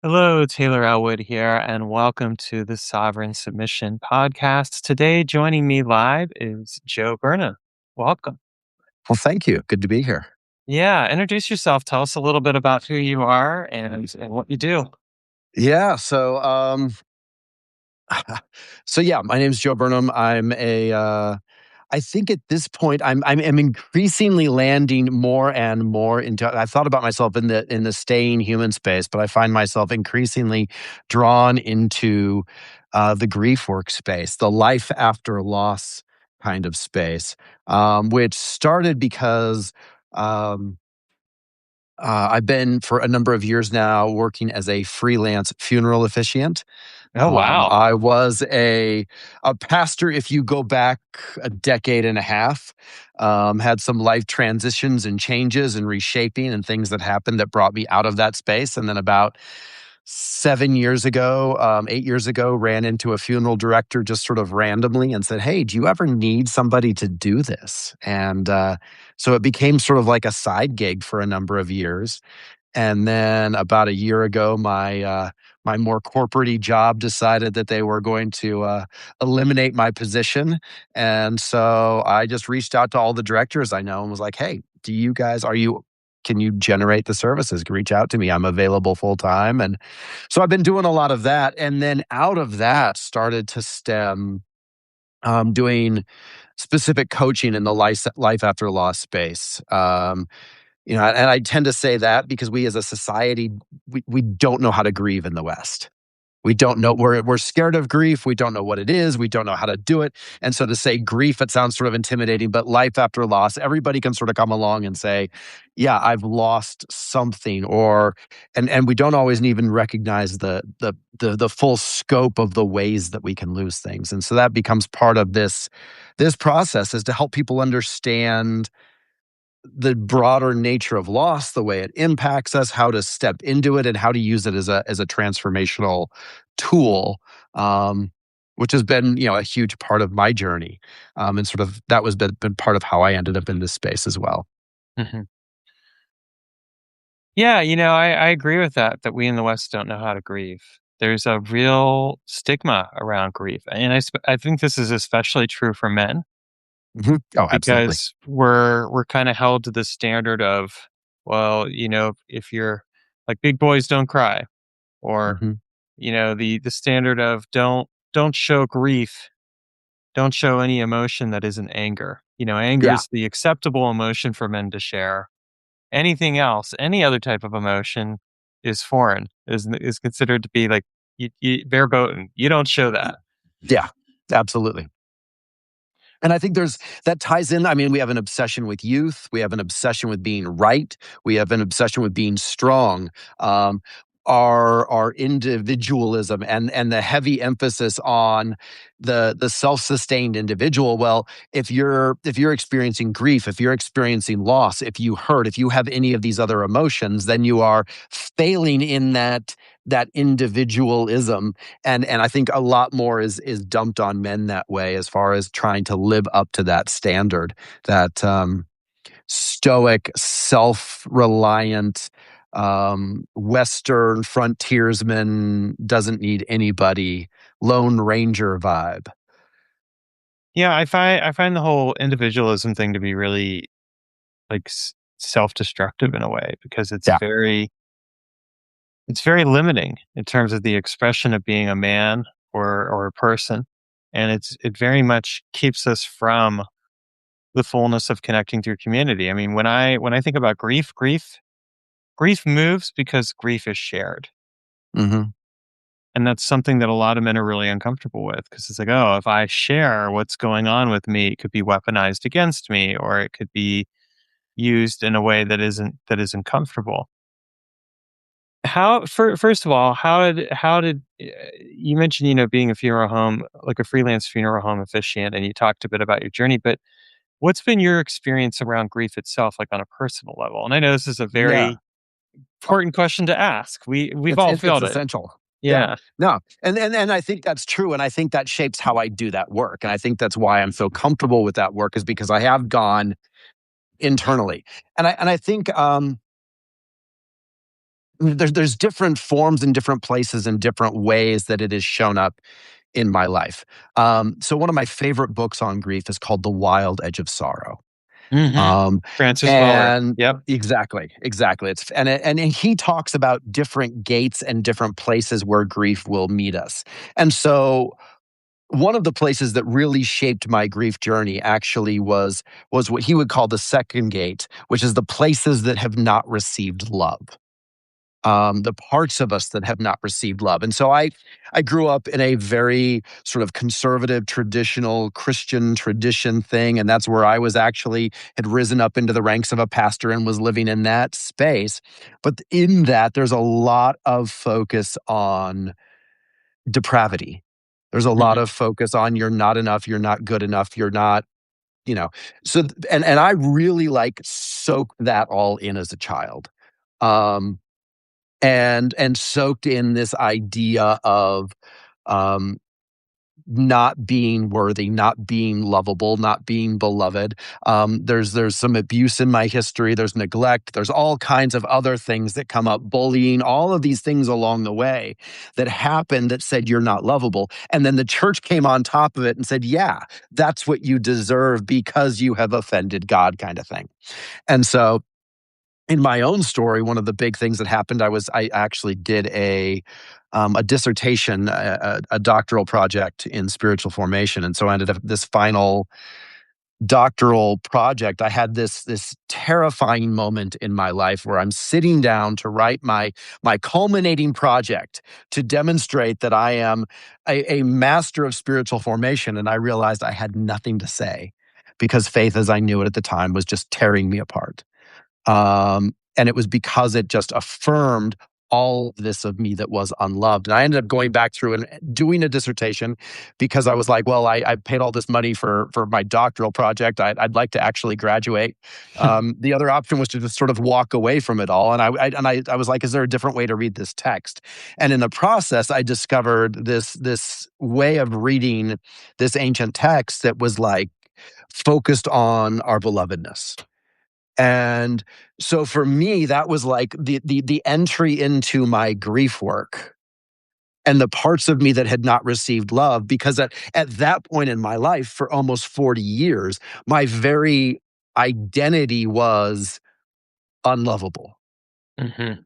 Hello, Taylor Elwood here, and welcome to the Sovereign Submission podcast. Today, joining me live is Joe Burnham. Welcome. Well, thank you. Good to be here. Yeah, introduce yourself. Tell us a little bit about who you are and what you do. Yeah. So my name's Joe Burnham. I think at this point I'm increasingly landing more and more into. I've thought about myself in the staying human space, but I find myself increasingly drawn into the grief workspace, the life after loss kind of space, which started because. Um, I've been for a number of years now working as a freelance funeral officiant. Oh, wow. I was a pastor. If you go back a decade and a half, had some life transitions and changes and reshaping and things that happened that brought me out of that space. And then about 7 years ago, 8 years ago, ran into a funeral director just sort of randomly and said, "Hey, do you ever need somebody to do this?" And so it became sort of like a side gig for a number of years. And then about a year ago, my more corporate job decided that they were going to eliminate my position, and so I just reached out to all the directors I know and was like, "Hey, do you guys are you? Can you generate the services? Reach out to me. I'm available full time." And so I've been doing a lot of that, and then out of that started to stem doing specific coaching in the life after loss space. And I tend to say that because we as a society, we don't know how to grieve in the West. We don't know. We're scared of grief. We don't know what it is. We don't know how to do it. And so to say grief, it sounds sort of intimidating, but life after loss, everybody can sort of come along and say, yeah, I've lost something, and we don't always even recognize the full scope of the ways that we can lose things. And so that becomes part of this process, is to help people understand the broader nature of loss, the way it impacts us, how to step into it, and how to use it as a transformational tool, which has been a huge part of my journey, and sort of that was been part of how I ended up in this space as well. Mhm. Yeah, I agree with that we in the West don't know how to grieve. There's a real stigma around grief. And I think this is especially true for men Oh, absolutely. because we're kind of held to the standard of, well, if you're like big boys don't cry, or Hmm. the standard of don't show grief, don't show any emotion that isn't anger. Anger Yeah, is the acceptable emotion for men to share. Anything else, any other type of emotion is foreign, is considered to be like verboten. You don't show that. yeah, absolutely. And I think that ties in. I mean, we have an obsession with youth. We have an obsession with being right. We have an obsession with being strong. Um, our individualism and the heavy emphasis on the self-sustained individual. Well, if you're experiencing grief, if you're experiencing loss, if you hurt, if you have any of these other emotions, then you are failing in that individualism. And I think a lot more is dumped on men that way, as far as trying to live up to that standard, that stoic, self-reliant, Western frontiersman, doesn't need anybody, Lone Ranger vibe. Yeah, I find the whole individualism thing to be really like self-destructive in a way because Yeah. it's very limiting in terms of the expression of being a man or a person, and it very much keeps us from the fullness of connecting through community. I mean, when I think about grief moves because grief is shared. Hmm. And that's something that a lot of men are really uncomfortable with because it's like, oh, if I share what's going on with me, it could be weaponized against me, or it could be used in a way that isn't comfortable. First of all, how did you mentioned, being a funeral home, like a freelance funeral home officiant, and you talked a bit about your journey, but what's been your experience around grief itself, like on a personal level? And I know this is a Yeah. very important question to ask. We've It's all it, it's felt it. essential. Yeah. Yeah. No. And I think that's true. And I think that shapes how I do that work. And I think that's why I'm so comfortable with that work, is because I have gone internally. And I think there's different forms and different places and different ways that it has shown up in my life. So one of my favorite books on grief is called The Wild Edge of Sorrow. Mhm. Um, Francis Weller. and Yep. exactly. And he talks about different gates and different places where grief will meet us. And so one of the places that really shaped my grief journey actually was what he would call the second gate, which is the places that have not received love, the parts of us that have not received love. And so I grew up in a very sort of conservative, traditional Christian tradition thing, and that's where I was actually had risen up into the ranks of a pastor and was living in that space. But in that, there's a lot of focus on depravity. There's a lot Mhm. of focus on you're not enough, you're not good enough, you're not, you know. So and I really like soaked that all in as a child. Um and soaked in this idea of um, not being worthy, not being lovable, not being beloved. There's some abuse in my history. There's neglect. There's all kinds of other things that come up, bullying, all of these things along the way that happened that said you're not lovable. And then the church came on top of it and said, yeah, that's what you deserve because you have offended God, kind of thing. And so in my own story, one of the big things that happened, I actually did a dissertation, a doctoral project in spiritual formation, and so I ended up this final doctoral project. I had this terrifying moment in my life where I'm sitting down to write my culminating project to demonstrate that I am a master of spiritual formation, and I realized I had nothing to say because faith, as I knew it at the time, was just tearing me apart. And it was because it just affirmed all of this of me that was unloved. And I ended up going back through and doing a dissertation because I was like, well, I paid all this money for my doctoral project. I'd like to actually graduate. The other option was to just sort of walk away from it all. And I was like, is there a different way to read this text? And in the process, I discovered this way of reading this ancient text that was like focused on our belovedness. And so for me, that was like the entry into my grief work and the parts of me that had not received love, because at that point in my life, for almost 40 years, my very identity was unlovable. Mhm.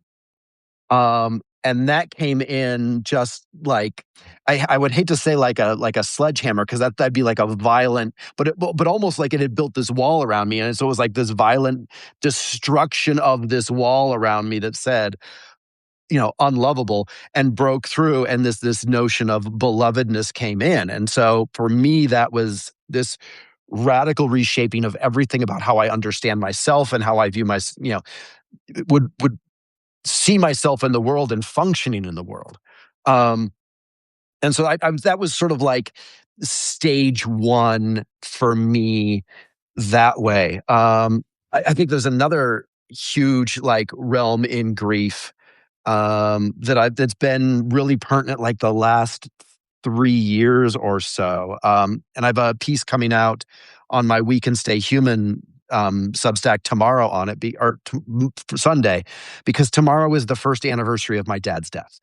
And that came in just like I would hate to say like a sledgehammer because that'd be like a violent, but almost like it had built this wall around me, and so it was like this violent destruction of this wall around me that said, unlovable, and broke through, and this notion of belovedness came in, and so for me that was this radical reshaping of everything about how I understand myself and how I view my, would see myself in the world and functioning in the world. Um, and so that was sort of like stage one for me that way. I think there's another huge like realm in grief that's been really pertinent like the last 3 years or so. And I have a piece coming out on my We Can Stay Human Substack tomorrow on it, for Sunday, because tomorrow is the first anniversary of my dad's death.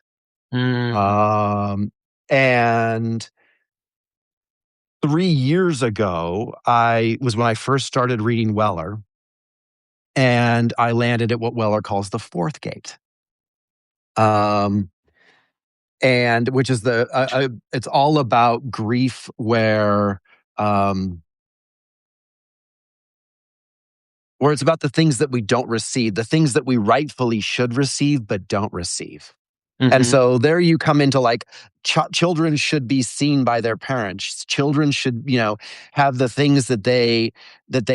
Mm. Um, and 3 years ago, I was when I first started reading Weller, and I landed at what Weller calls the fourth gate. Um, and which is it's all about grief um where it's about the things that we don't receive, the things that we rightfully should receive but don't receive. And Mhm. so there you come into like children should be seen by their parents. Children should, have the things that they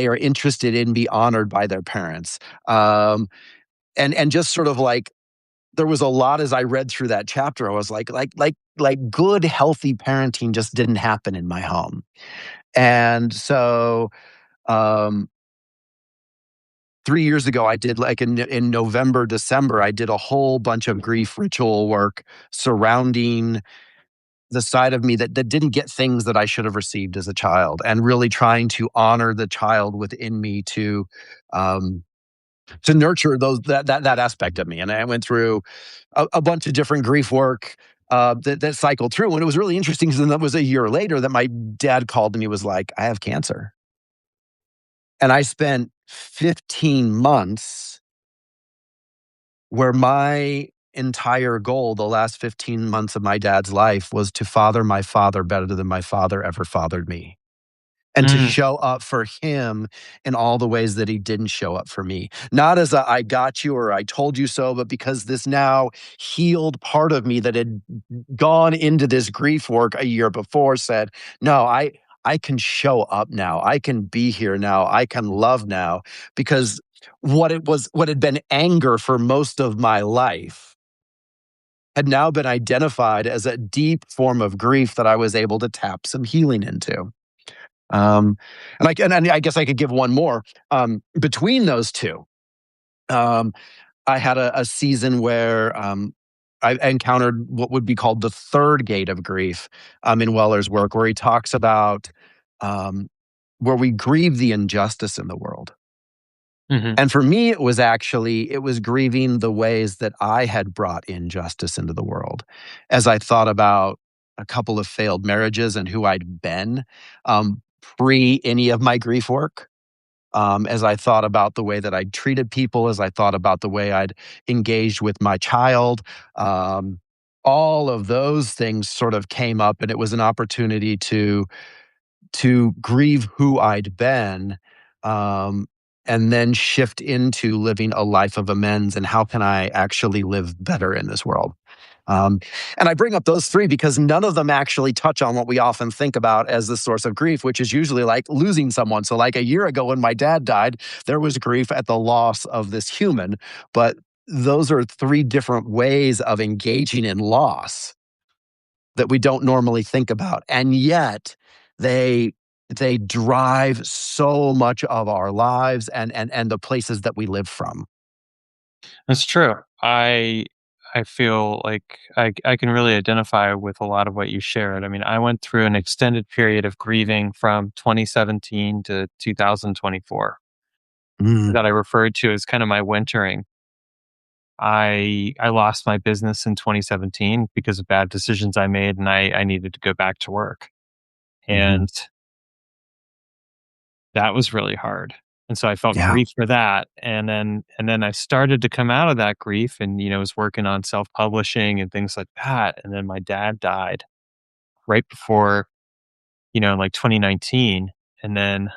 are interested in be honored by their parents. And just sort of like there was a lot as I read through that chapter. I was like good healthy parenting just didn't happen in my home. And so um 3 years ago, I did like in November, December, I did a whole bunch of grief ritual work surrounding the side of me that didn't get things that I should have received as a child, and really trying to honor the child within me to um to nurture that aspect of me. And I went through a bunch of different grief work that cycled through. And it was really interesting because that was a year later that my dad called me, was like, I have cancer. And I spent 15 months where my entire goal, the last 15 months of my dad's life, was to father my father better than my father ever fathered me, and to Mm, show up for him in all the ways that he didn't show up for me. Not as a "I got you" or "I told you so," but because this now healed part of me that had gone into this grief work a year before said, "No, I can show up now. I can be here now. I can love now." Because what had been anger for most of my life had now been identified as a deep form of grief that I was able to tap some healing into. Um, and I guess I could give one more. Between those two, um, I had a season where I encountered what would be called the third gate of grief in Weller's work, where he talks about um, where we grieve the injustice in the world. mhm. And for me, it was grieving the ways that I had brought injustice into the world. As I thought about a couple of failed marriages and who I'd been pre any of my grief work, as I thought about the way that I'd treated people, as I thought about the way I'd engaged with my child, um, all of those things sort of came up, and it was an opportunity to grieve who I'd been, um, and then shift into living a life of amends and how can I actually live better in this world. Um, and I bring up those three because none of them actually touch on what we often think about as the source of grief, which is usually like losing someone. So, like a year ago when my dad died, there was grief at the loss of this human. But those are three different ways of engaging in loss that we don't normally think about. And yet they they drive so much of our lives and the places that we live from. That's true. I feel like I can really identify with a lot of what you shared. I mean, I went through an extended period of grieving from 2017 to 2024 Mm, that I referred to as kind of my wintering. I lost my business in 2017 because of bad decisions I made, and I needed to go back to work. mhm. And that was really hard. And so I felt Yeah. grief for that. And then I started to come out of that grief and, was working on self-publishing and things like that. And then my dad died right before, like 2019. And then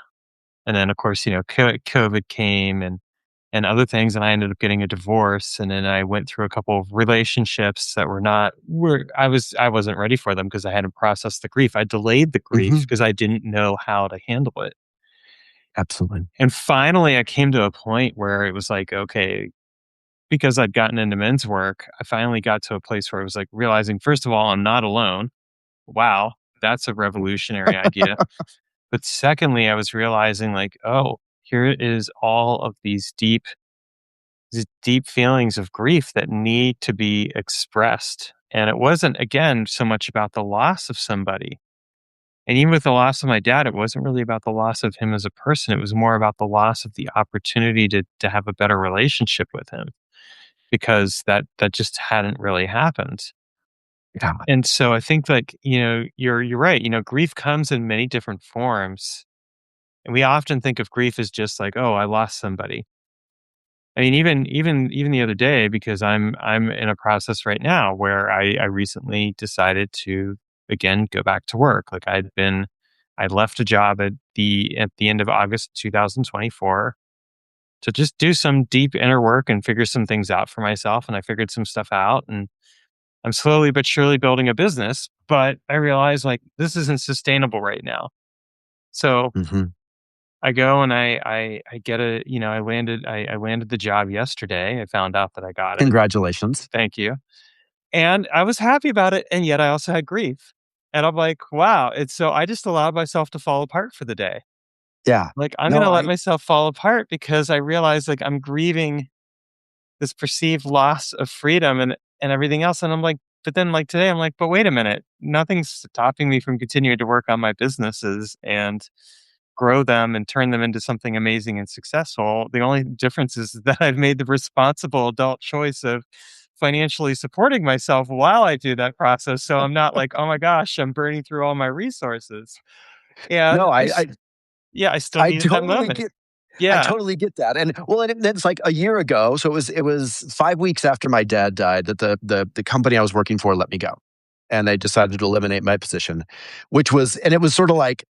of course, COVID came and other things, and I ended up getting a divorce. And then I went through a couple of relationships that were I wasn't ready for them because I hadn't processed the grief. I delayed the grief Mhm. because I didn't know how to handle it. Absolutely. And finally, I came to a point where it was like, okay, because I'd gotten into men's work, I finally got to a place where I was like realizing, first of all, I'm not alone. Wow, that's a revolutionary idea. But secondly, I was realizing, like, oh, here is all of these deep feelings of grief that need to be expressed. And it wasn't, again, so much about the loss of somebody. And even with the loss of my dad, it wasn't really about the loss of him as a person. It was more about the loss of the opportunity to have a better relationship with him because that just hadn't really happened. Yeah. And so I think like, you're right. Grief comes in many different forms. And we often think of grief as just like, oh, I lost somebody. I mean, even the other day, because I'm in a process right now where I recently decided to again go back to work. Like I left a job at the end of August 2024 to just do some deep inner work and figure some things out for myself. And I figured some stuff out, and I'm slowly but surely building a business. But I realized like this isn't sustainable right now. So Mhm. I go and I get I landed the job yesterday. I found out that I got it. Congratulations. Thank you. And I was happy about it, and yet I also had grief. And I'm like, wow, it's so I just allowed myself to fall apart for the day. Yeah. Like I'm No, gonna let I myself fall apart because I realize like I'm grieving this perceived loss of freedom and everything else. And I'm like, but then like today, I'm like, but wait a minute, nothing's stopping me from continuing to work on my businesses and grow them and turn them into something amazing and successful. The only difference is that I've made the responsible adult choice of financially supporting myself while I do that process. So I'm not like, oh my gosh, I'm burning through all my resources. And No, yeah, I still I needed that totally moment. get I Yeah. totally get that. And well, and it's like a year ago. So it was 5 weeks after my dad died that the company I was working for let me go. And they decided to eliminate my position, which was and it was sort of like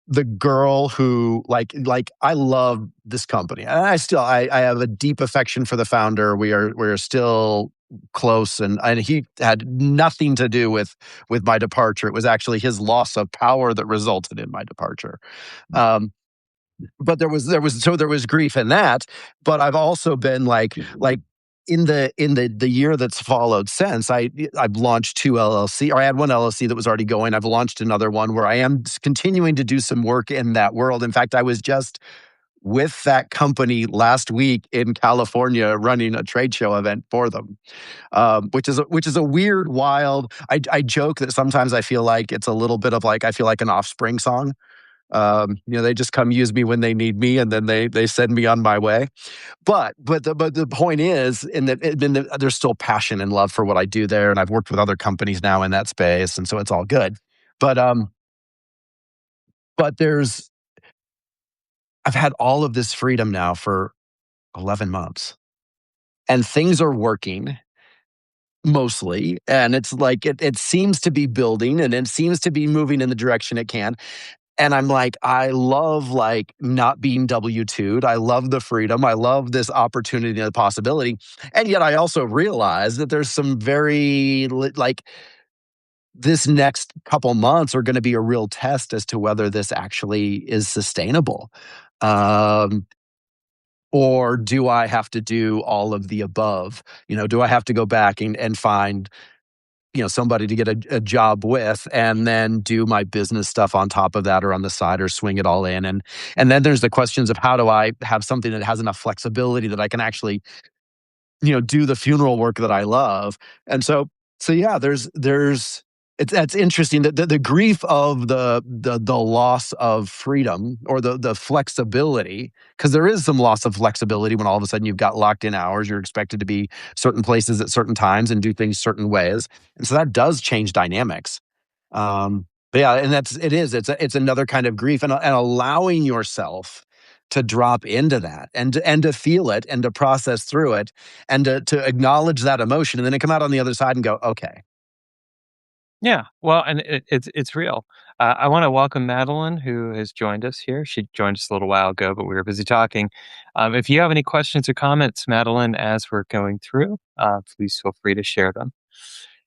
the girl who I love this company. And I have a deep affection for the founder. We are still close and he had nothing to do with my departure. It was actually his loss of power that resulted in my departure. Um, but there was grief in that, but I've also been like in the year that's followed since I've launched two LLC, or I had one LLC that was already going. I've launched another one where I am continuing to do some work in that world. In fact, I was just with that company last week in California running a trade show event for them, which is a weird, wild. I joke that sometimes I feel like it's a little bit of like I feel like an Offspring song. They just come use me when they need me, and then they send me on my way. But the point is, there's still passion and love for what I do there, and I've worked with other companies now in that space, and so it's all good. But but there's I've had all of this freedom now for 11 months, and things are working mostly, and it's like it seems to be building, and it seems to be moving in the direction it can. And I'm like, I love like not being W-2'd. I love the freedom. I love this opportunity and the possibility. And yet I also realize that there's some like this next couple months are going to be a real test as to whether this actually is sustainable. Um, or do I have to do all of the above? Do I have to go back and find somebody to get a job with and then do my business stuff on top of that or on the side or swing it all in? And then there's the questions of how do I have something that has enough flexibility that I can actually do the funeral work that I love. And so yeah, that's interesting that the grief of the loss of freedom or the flexibility, because there is some loss of flexibility when all of a sudden you've got locked in hours. You're expected to be certain places at certain times and do things certain ways, and so that does change dynamics. But yeah, and it's another kind of grief, and allowing yourself to drop into that and to feel it and to process through it and to acknowledge that emotion and then to come out on the other side and go, okay. Yeah, well, and it's real. I want to welcome Madeline, who has joined us here. She joined us a little while ago, but we were busy talking. If you have any questions or comments, Madeline, as we're going through, please feel free to share them.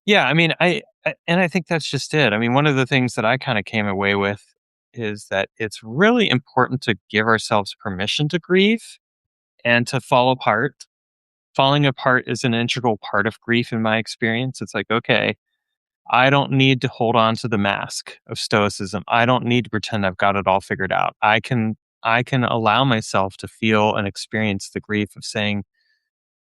Yeah, I mean, and I think that's just it. I mean, one of the things that I kind of came away with is that it's really important to give ourselves permission to grieve and to fall apart. Falling apart is an integral part of grief in my experience. It's like, okay, I don't need to hold on to the mask of stoicism. I don't need to pretend I've got it all figured out. I can allow myself to feel and experience the grief of saying,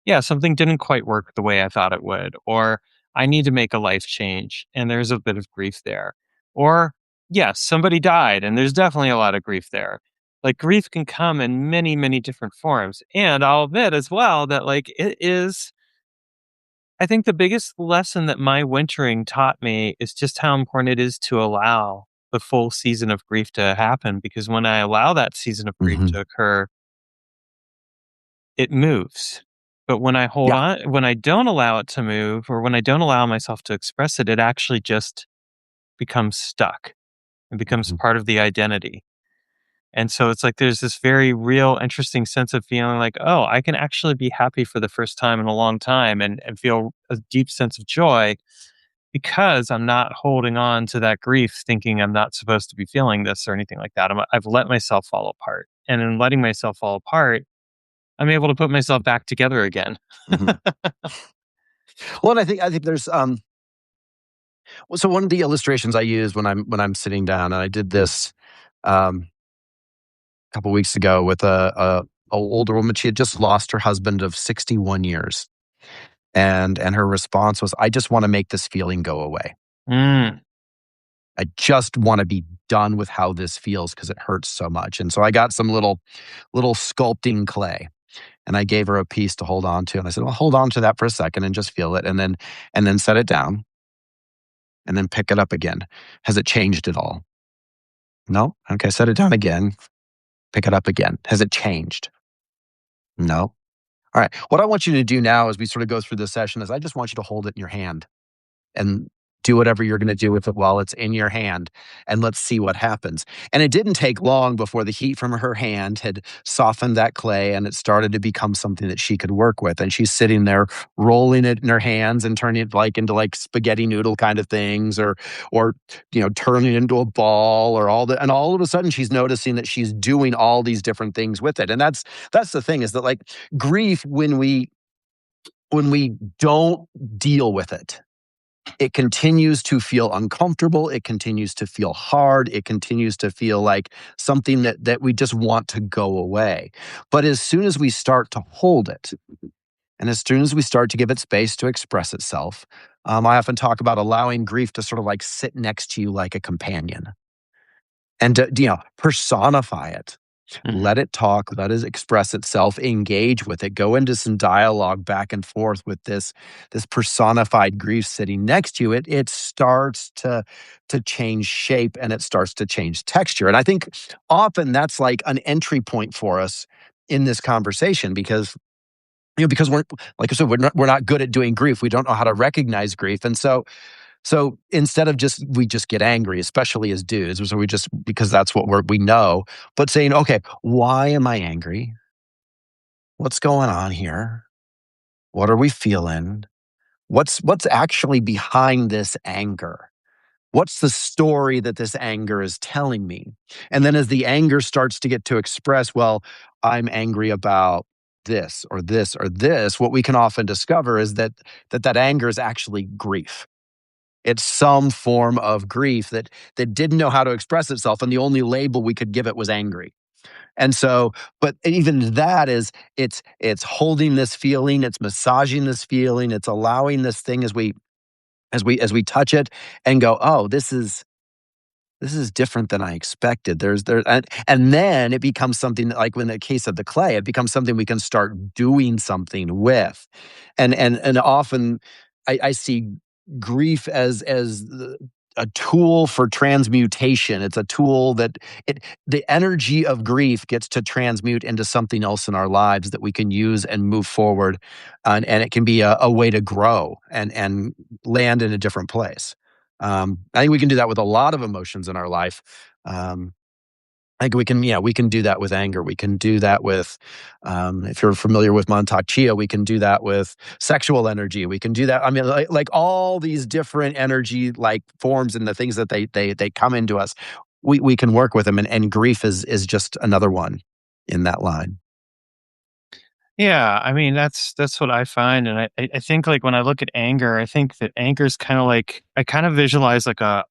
yeah, something didn't quite work the way I thought it would, or I need to make a life change and there's a bit of grief there. Or yes, somebody died and there's definitely a lot of grief there. Like grief can come in many, many different forms. And I'll admit as well that like it is I think the biggest lesson that my wintering taught me is just how important it is to allow the full season of grief to happen, because when I allow that season of grief Hmm. to occur, it moves. But Yeah. when I don't allow it to move, or when I don't allow myself to express it, it actually just becomes stuck and becomes Mhm. part of the identity. And so it's like there's this very real, interesting sense of feeling like, oh, I can actually be happy for the first time in a long time and feel a deep sense of joy because I'm not holding on to that grief thinking I'm not supposed to be feeling this or anything like that. I've let myself fall apart. And in letting myself fall apart, I'm able to put myself back together again. Mhm. Well, and I think there's so one of the illustrations I use when I'm sitting down, and I did this a couple weeks ago with a older woman. She had just lost her husband of 61 years, and her response was, "I just want to make this feeling go away. Mm, I just want to be done with how this feels because it hurts so much. And so I got some little sculpting clay, and I gave her a piece to hold on to. And I said, well, hold on to that for a second and just feel it. And then set it down and then pick it up again. Has it changed at all? No. Okay. Set it down again. Pick it up again. Has it changed? No. All right. What I want you to do now as we sort of go through this session is I just want you to hold it in your hand and do whatever you're going to do with it while it's in your hand, and let's see what happens. And it didn't take long before the heat from her hand had softened that clay and it started to become something that she could work with. And she's sitting there rolling it in her hands and turning it like into like spaghetti noodle kind of things, or turning it into a ball or all that. And all of a sudden she's noticing that she's doing all these different things with it. And that's the thing, is that like grief, when we don't deal with it, it continues to feel uncomfortable. It continues to feel hard. It continues to feel like something that we just want to go away. But as soon as we start to hold it, and as soon as we start to give it space to express itself, I often talk about allowing grief to sort of like sit next to you like a companion and to, personify it. Mhm. Let it talk, let it express itself, engage with it, go into some dialogue back and forth with this personified grief sitting next to you. It starts to change shape and it starts to change texture. And I think often that's like an entry point for us in this conversation, because we're, like I said, we're not good at doing grief. We don't know how to recognize grief. And so instead of we just get angry, especially as dudes, so we just, because that's what we know, but saying, okay, why am I angry? What's going on here? What are we feeling? What's actually behind this anger? What's the story that this anger is telling me? And then as the anger starts to get to express, well, I'm angry about this or this or this, what we can often discover is that anger is actually grief. It's some form of grief that didn't know how to express itself, and the only label we could give it was angry. And so, but even that is, it's holding this feeling, it's massaging this feeling, it's allowing this thing as we touch it and go, oh, this is different than I expected. And then it becomes something that, like in the case of the clay, it becomes something we can start doing something with. And often I see grief as a tool for transmutation. It's a tool that the energy of grief gets to transmute into something else in our lives that we can use and move forward. And it can be a way to grow and land in a different place. I think we can do that with a lot of emotions in our life. Um, I think we can do that with anger. We can do that with, if you're familiar with Montauk Chia, we can do that with sexual energy. We can do that. I mean, like all these different energy like forms and the things that they come into us. We can work with them, and grief is just another one in that line. Yeah, I mean, that's what I find, and I think, like, when I look at anger, I think that anger is kinda like I kind of visualize like a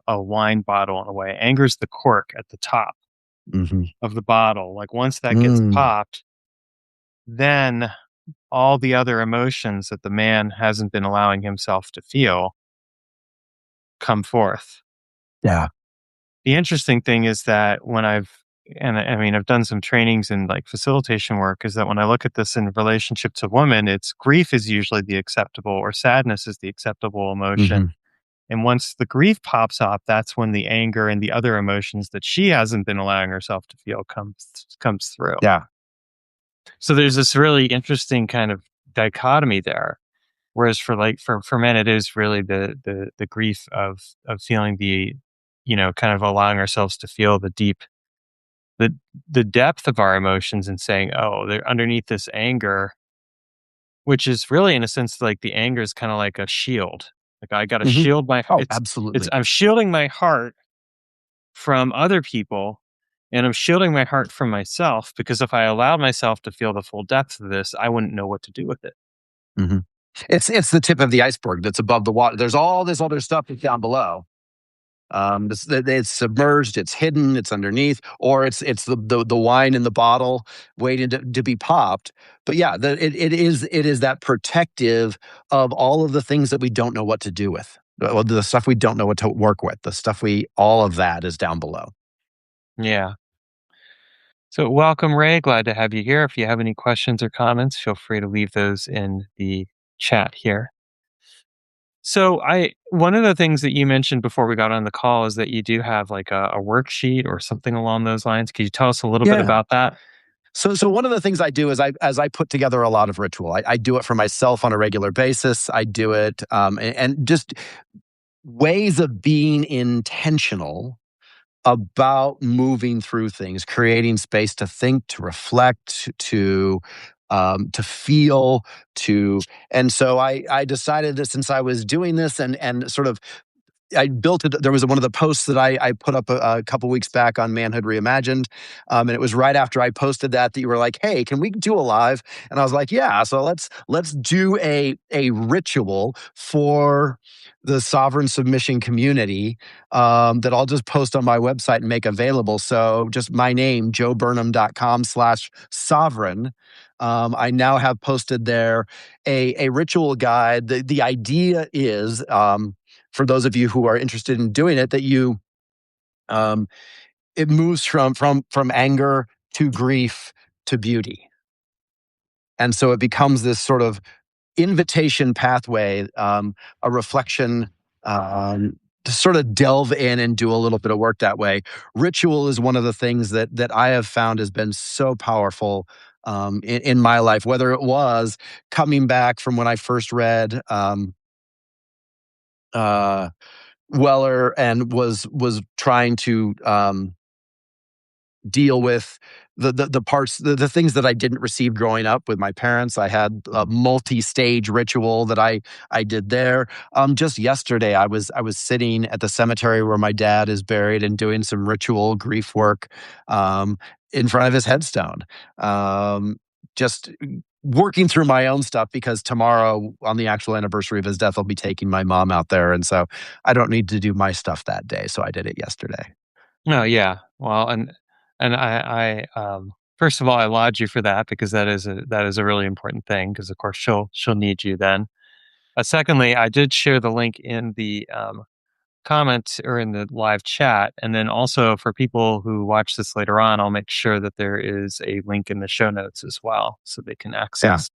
wine bottle in a way. Anger's the cork at the top Hmm. of the bottle. Like, once that gets Mm, popped, then all the other emotions that the man hasn't been allowing himself to feel come forth. yeah. The interesting thing is that when I mean, I've done some trainings in like facilitation work, is that when I look at this in relationship to women, it's grief is usually the acceptable, or sadness is the acceptable emotion. Hmm. And once the grief pops up, that's when the anger and the other emotions that she hasn't been allowing herself to feel comes through. Yeah. So there's this really interesting kind of dichotomy there. Whereas for men, it is really the grief of feeling kind of allowing ourselves to feel the the depth of our emotions and saying, oh, they're underneath this anger, which is really, in a sense, like the anger is kind of like a shield. Like, I got to Hmm. shield Oh, it's absolutely. I'm shielding my heart from other people, and I'm shielding my heart from myself, because if I allowed myself to feel the full depth of this, I wouldn't know what to do with it. Hmm. It's the tip of the iceberg that's above the water. There's all this other stuff that's down below. It's submerged, it's hidden, it's underneath, or it's the wine in the bottle waiting to be popped. But yeah, it is that protective of all of the things that we don't know what to do with. Well, the stuff we don't know what to work with, the stuff all of that is down below. Yeah. So, welcome, Ray. Glad to have you here. If you have any questions or comments, feel free to leave those in the chat here. So, I one of the things that you mentioned before we got on the call is that you do have like a worksheet or something along those lines. Could you tell us a little bit Yeah. about that? So one of the things I do is as I put together a lot of ritual. I do it for myself on a regular basis. I do it and just ways of being intentional about moving through things, creating space to think, to reflect, to feel, to and so I decided that since I was doing this and sort of I built it. There was one of the posts that I put up a couple weeks back on Manhood Reimagined, and it was right after I posted that you were like, "Hey, can we do a live?" And I was like, "Yeah." So let's do a ritual for the sovereign submission community that I'll just post on my website and make available. So just my name, joeburnham.com/sovereign. I now have posted there a ritual guide. The idea is for those of you who are interested in doing it, that you um, it moves from anger to grief to beauty, and so it becomes this sort of invitation pathway, a reflection, to sort of delve in and do a little bit of work that way. Ritual is one of the things that I have found has been so powerful in my life. Whether it was coming back from when I first read. Uh, Weller and was trying to deal with the parts the things that I didn't receive growing up with my parents. I had a multi-stage ritual that I did there. Just yesterday, I was sitting at the cemetery where my dad is buried and doing some ritual grief work um, in front of his headstone. Um, just working through my own stuff because tomorrow on the actual anniversary of his death, I'll be taking my mom out there, and so I don't need to do my stuff that day. So I did it yesterday. No, yeah. Well, and first of all, I laud you for that because that is a really important thing because of course she'll need you then. Secondly, I did share the link in the comment or in the live chat, and then also for people who watch this later on, I'll make sure that there is a link in the show notes as well, so they can Yeah. access.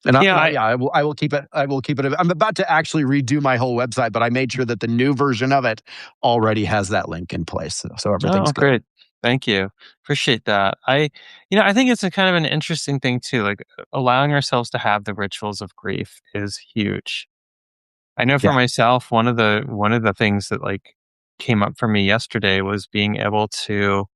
Yeah, And yeah, I will keep it. I will keep it. I'm about to actually redo my whole website, but I made sure that the new version of it already has that link in place, so oh, everything's good. great. Thank you. Appreciate that. I think it's a kind of an interesting thing too. Like allowing ourselves to have the rituals of grief is huge. I know for Yeah. myself, one of the things that like came up for me yesterday was being able to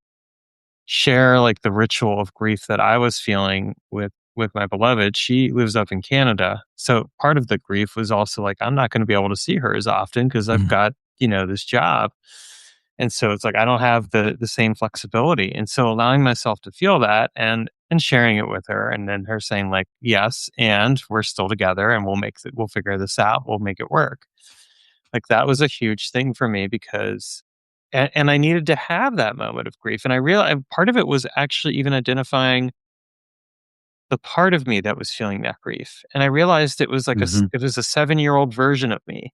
share like the ritual of grief that I was feeling with my beloved. She lives up in Canada. So part of the grief was also like I'm not going to be able to see her as often because I've Mhm. got, this job. And so it's like I don't have the same flexibility. And so allowing myself to feel that and sharing it with her and then her saying like, "Yes, and we're still together and we'll figure this out. We'll make it work." Like that was a huge thing for me because and I needed to have that moment of grief. And I realized part of it was actually even identifying the part of me that was feeling that grief. And I realized it was Mhm. it was a 7-year-old version of me.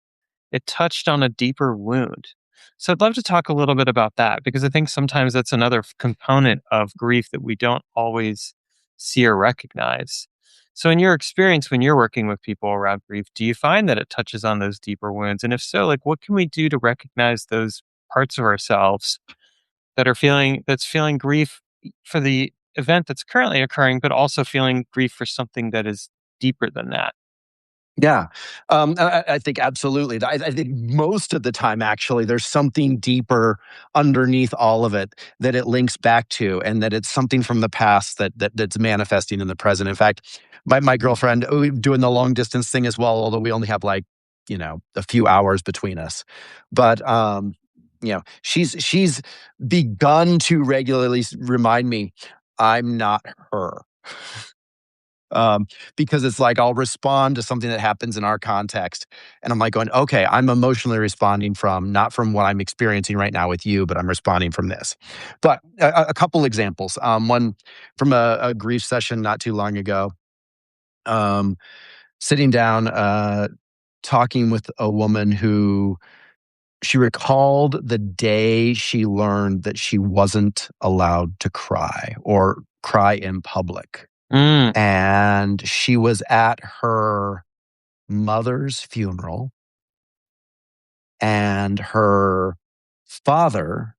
It touched on a deeper wound. So I'd love to talk a little bit about that because I think sometimes that's another component of grief that we don't always see or recognize. So, in your experience, when you're working with people around grief, do you find that it touches on those deeper wounds? And if so, like what can we do to recognize those parts of ourselves that's feeling grief for the event that's currently occurring, but also feeling grief for something that is deeper than that? Yeah, I think absolutely. I think most of the time, actually, there's something deeper underneath all of it that it links back to, and that it's something from the past that's manifesting in the present. In fact, my girlfriend, we're doing the long distance thing as well, although we only have like a few hours between us, but she's begun to regularly remind me I'm not her. um, because it's like I'll respond to something that happens in our context. And I'm like going, okay, I'm emotionally responding from not from what I'm experiencing right now with you, but I'm responding from this. But a couple examples. One from a grief session not too long ago, um, sitting down. talking with a woman who she recalled the day she learned that she wasn't allowed to cry or cry in public. Mm, And she was at her mother's funeral, and her father,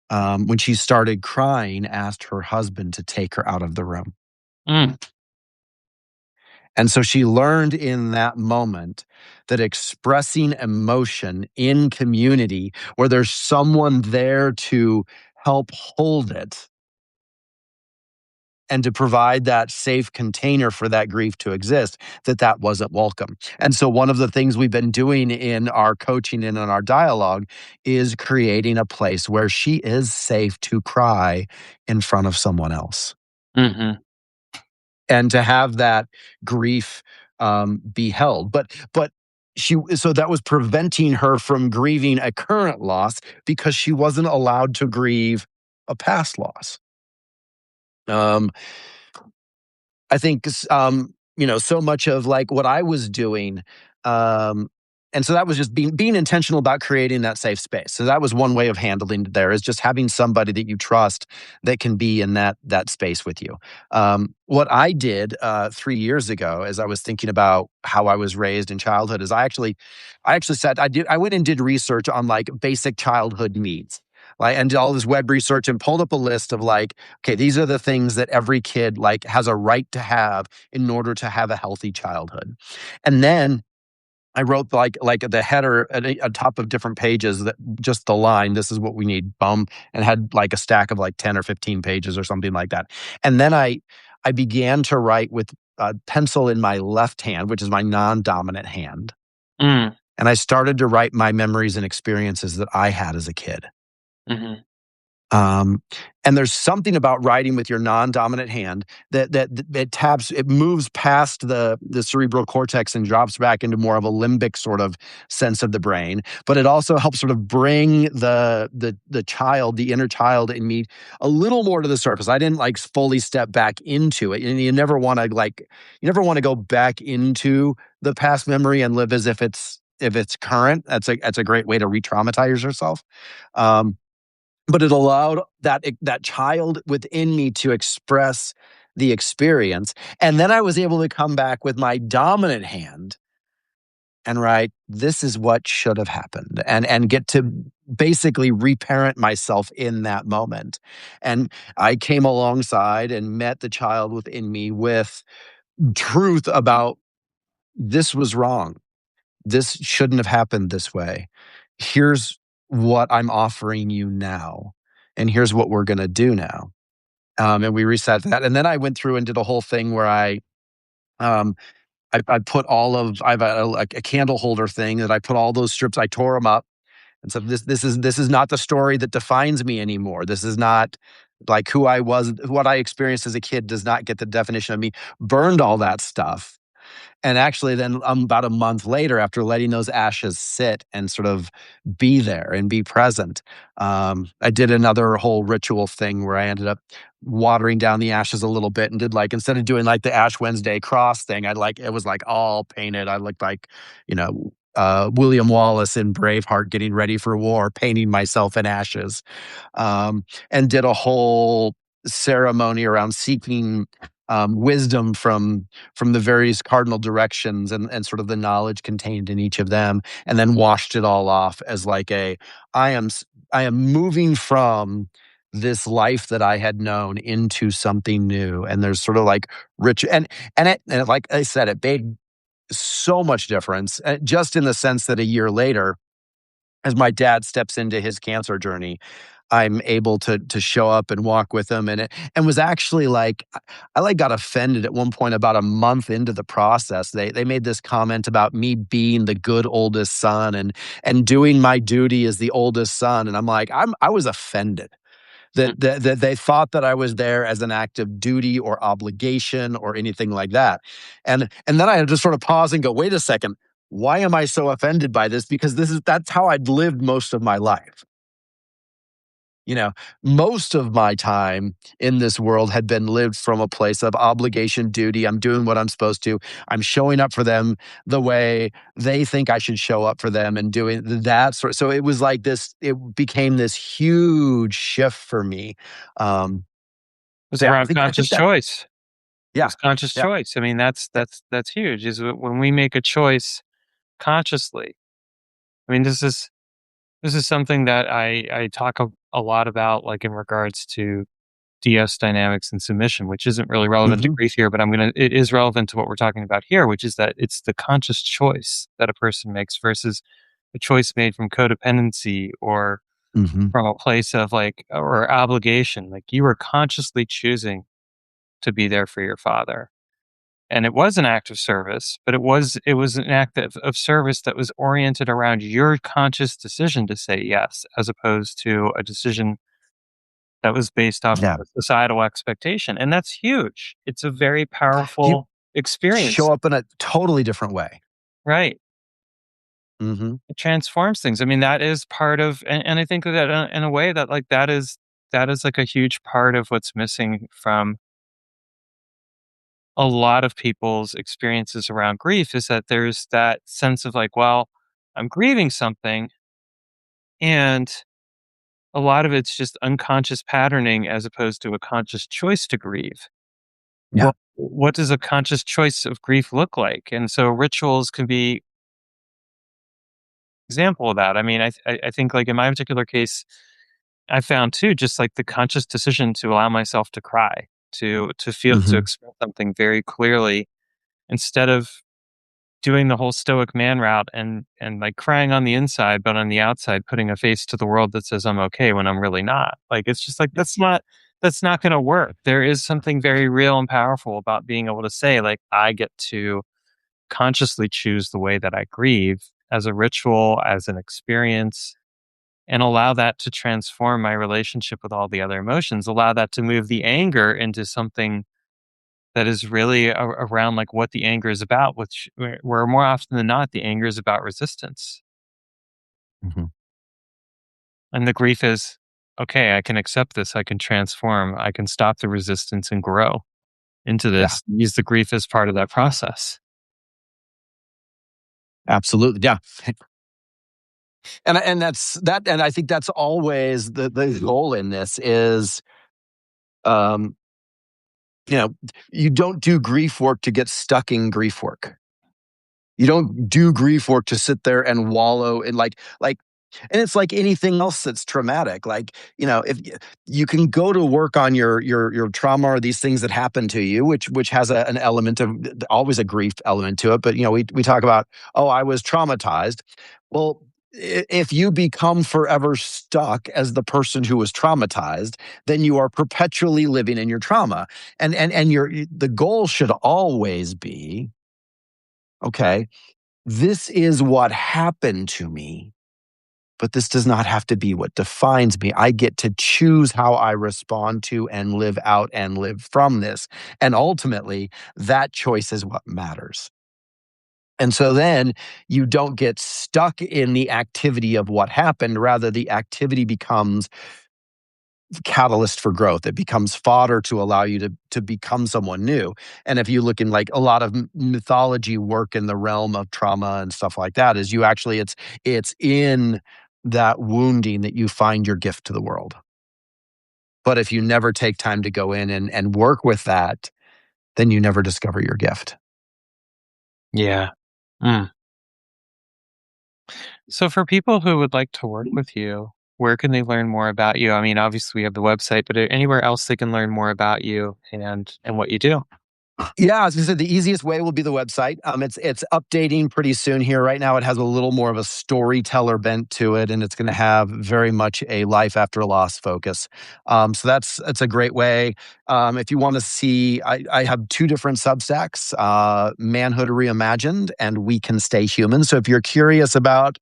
when she started crying, asked her husband to take her out of the room. mm, And so she learned in that moment that expressing emotion in community where there's someone there to help hold it and to provide that safe container for that grief to exist, that wasn't welcome. And so one of the things we've been doing in our coaching and in our dialogue is creating a place where she is safe to cry in front of someone else mhm, and to have that grief be held. But she so that was preventing her from grieving a current loss because she wasn't allowed to grieve a past loss. Um, I think so much of like what I was doing, um, and so that was just being intentional about creating that safe space. So that was one way of handling it there is just having somebody that you trust that can be in that space with you. What I did 3 years ago, as I was thinking about how I was raised in childhood, is I actually said I went and did research on like basic childhood needs. Like, and did all this web research and pulled up a list of like, okay, these are the things that every kid like has a right to have in order to have a healthy childhood. And then I wrote like the header at top of different pages that just the line, this is what we need, bum, and had like a stack of like 10 or 15 pages or something like that. And then I began to write with a pencil in my left hand, which is my non-dominant hand. mm, And I started to write my memories and experiences that I had as a kid. mhm, Um, and there's something about writing with your non-dominant hand that it taps, it moves past the cerebral cortex and drops back into more of a limbic sort of sense of the brain. But it also helps sort of bring the child, the inner child in me, a little more to the surface. I didn't like fully step back into it, and you never want to go back into the past memory and live as if it's current. That's a great way to re-traumatize yourself. Um, but it allowed that child within me to express the experience, and then I was able to come back with my dominant hand and write, "This is what should have happened," and get to basically reparent myself in that moment. And I came alongside and met the child within me with truth about, "This was wrong. This shouldn't have happened this way. Here's what I'm offering you now, and here's what we're gonna do now." And we reset that, and then I went through and did a whole thing where um, I put all of I have a candle holder thing that I put all those strips, I tore them up and said, "This is not the story that defines me anymore. This is not like who I was. What I experienced as a kid does not get the definition of me." Burned all that stuff, and actually, then about a month later, after letting those ashes sit and sort of be there and be present, I did another whole ritual thing where I ended up watering down the ashes a little bit and did like, instead of doing like the Ash Wednesday cross thing, it was like all painted. I looked like, William Wallace in Braveheart getting ready for war, painting myself in ashes, and did a whole ceremony around seeking wisdom from the various cardinal directions and sort of the knowledge contained in each of them, and then washed it all off as like I am I am moving from this life that I had known into something new, and there's sort of like rich and like I said, it made so much difference, just in the sense that a year later, as my dad steps into his cancer journey, I'm able to show up and walk with him, and was actually like I like got offended at one point about a month into the process. They made this comment about me being the good oldest son and doing my duty as the oldest son, and I'm like I was offended mm, that they thought that I was there as an act of duty or obligation or anything like that. And then I had to sort of pause and go, wait a second, why am I so offended by this? Because that's how I'd lived most of my life. You know, most of my time in this world had been lived from a place of obligation, duty. I'm doing what I'm supposed to. I'm showing up for them the way they think I should show up for them and doing that sort. So it was like this, it became this huge shift for me. Um, It's so yeah, around I think conscious that, choice. yeah, It's conscious yeah, choice. I mean, that's huge. Is when we make a choice consciously. I mean, this is something that I talk a lot about, like in regards to DS dynamics and submission, which isn't really relevant to hmm grief here, but it is relevant to what we're talking about here, which is that it's the conscious choice that a person makes versus a choice made from codependency or hmm from a place of like or obligation. Like you were consciously choosing to be there for your father. And it was an act of service, but it was an act of service that was oriented around your conscious decision to say yes, as opposed to a decision that was based off yeah. of a societal expectation, and that's huge. It's a very You powerful experience. show up in a totally different way. Right. Hmm It transforms things. I mean, that is part of and I think that in a way that, like, that is, like, a huge part of what's missing from a lot of people's experiences around grief is that there's that sense of, like, well, I'm grieving something, and a lot of it's just unconscious patterning as opposed to a conscious choice to grieve. Yeah. Well, what does a conscious choice of grief look like? And so rituals can be example of that. I mean, I think like in my particular case, I found too just like the conscious decision to allow myself to cry, to feel, to hmm express something very clearly instead of doing the whole stoic man route and like crying on the inside, but on the outside putting a face to the world that says I'm okay when I'm really not. Like it's just like that's not going to work. There is something very real and powerful about being able to say like I get to consciously choose the way that I grieve as a ritual, as an experience, and allow that to transform my relationship with all the other emotions. Allow that to move the anger into something that is really around like what the anger is about, which where more often than not, the anger is about resistance. hmm And the grief is, okay, I can accept this, I can transform, I can stop the resistance and grow into Yeah. this. Use the grief as part of that process. Absolutely. Yeah. And that's that, and I think that's always the goal in this is, um, you know, you don't do grief work to get stuck in grief work. You don't do grief work to sit there and wallow in like and it's like anything else that's traumatic. Like, if you can go to work on your trauma or these things that happen to you, which has an element of always a grief element to it. But we talk about, oh, I was traumatized. Well, if you become forever stuck as the person who was traumatized, then you are perpetually living in your trauma. And the goal should always be, okay, this is what happened to me, but this does not have to be what defines me. I get to choose how I respond to and live out and live from this. And ultimately, that choice is what matters. And so then you don't get stuck in the activity of what happened. Rather, the activity becomes catalyst for growth. It becomes fodder to allow you to become someone new. And if you look in like a lot of mythology work in the realm of trauma and stuff like that, is you actually it's in that wounding that you find your gift to the world. But if you never take time to go in and work with that, then you never discover your gift. Yeah. Mm. So for people who would like to work with you, where can they learn more about you? I mean, obviously we have the website, but anywhere else they can learn more about you and what you do? Yeah, as I said, the easiest way will be the website. It's updating pretty soon here. Right now, it has a little more of a storyteller bent to it, and it's going to have very much a life after loss focus. So that's a great way. If you want to see, I have two different Substacks: Manhood Reimagined and We Can Stay Human. So if you're curious about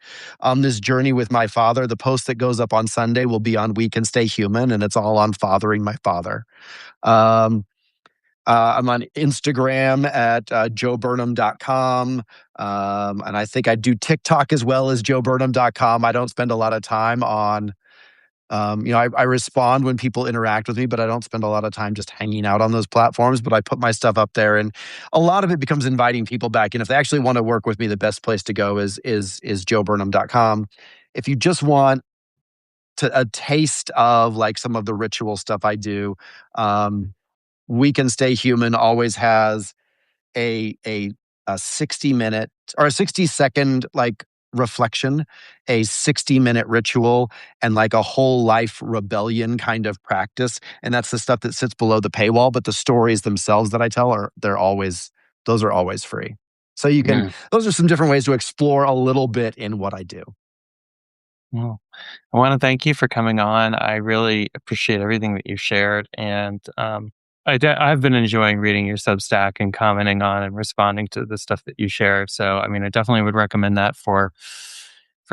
this journey with my father, the post that goes up on Sunday will be on We Can Stay Human, and it's all on fathering my father. Um, I'm on Instagram at joeburnham.com. And I think I do TikTok as well as joeburnham.com. I don't spend a lot of time on I respond when people interact with me, but I don't spend a lot of time just hanging out on those platforms. But I put my stuff up there, and a lot of it becomes inviting people back. And if they actually want to work with me, the best place to go is joeburnham.com. If you just want a taste of like some of the ritual stuff I do, um, We Can Stay Human always has a a a 60-minute or a 60-second like reflection, a 60-minute ritual, and like a whole life rebellion kind of practice. And that's the stuff that sits below the paywall. But the stories themselves that I tell those are always free. So Yeah. those are some different ways to explore a little bit in what I do. Well, I want to thank you for coming on. I really appreciate everything that you shared, and I've been enjoying reading your Substack and commenting on and responding to the stuff that you share. So, I mean, I definitely would recommend that for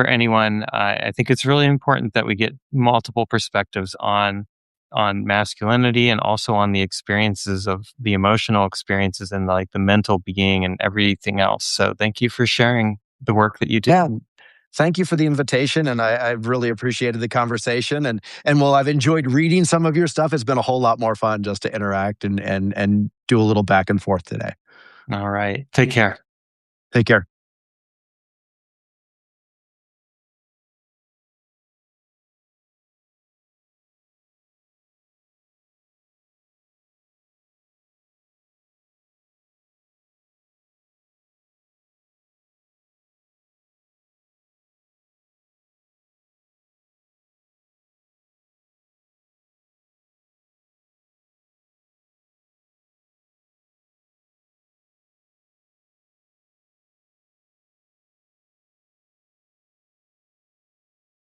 anyone. I think it's really important that we get multiple perspectives on masculinity and also on the experiences of the emotional experiences and like the mental being and everything else. So, thank you for sharing the work that you do. Yeah. Thank you for the invitation, and I've really appreciated the conversation. And while I've enjoyed reading some of your stuff, it's been a whole lot more fun just to interact and do a little back and forth today. All right, take care. Take care.